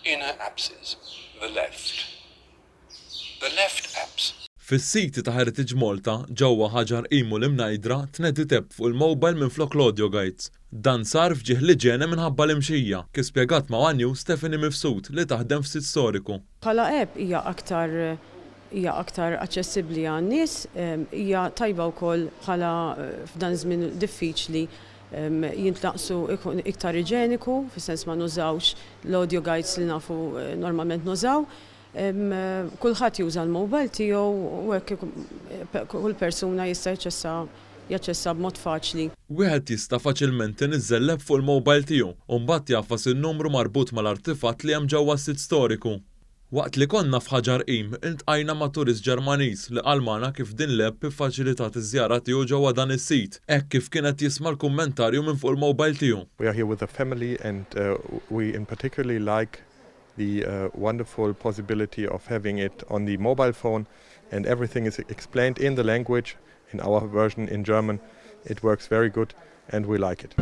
inner apses, the left. The left apse. Fis-siti ta' Heritage Malta ġewwa ħaġar Imu l-imnajdra tnedi tep fuq il-mowbajl minflok l-audio guides. Dan sar f'ġieħ l-iġene minħabba l-imxija, kif spjegat ma' One Stephanie Mifsud li taħdem f'sit storiku. Bħala app hija aktar aċċessibbli għan-nies, hija tajba wkoll bħala f'dan żmien diffiċli jintlaqsu iktar iġeniku, fis-sens ma nużawx l-audio guides li nafu normalment nużaw. Kulħadd juża l-mobile tiegħu u hekk kull persuna jista' jaċċessa b'mod faċli. Wieħed jista' faċilment iniżżelleb fuq il-mowbajl tiegħu u mbagħad jafas in-numru marbut mal-artifatt li hemm ġewwa s-sit storiku. Waqt li konna f'ħaġar Im iltqajna ma' turist Ġermaniż li qalmana kif din l-app iffaċilitat iż-żjara tiegħu ġewwa dan is-sit, hekk kif kienet jisma' l-kummentarju minn fuq il-mowbajl tiegħu. We are here with a family and we in particularly like the wonderful possibility of having it on the mobile phone and everything is explained in the language, in our version in German. It works very good and we like it.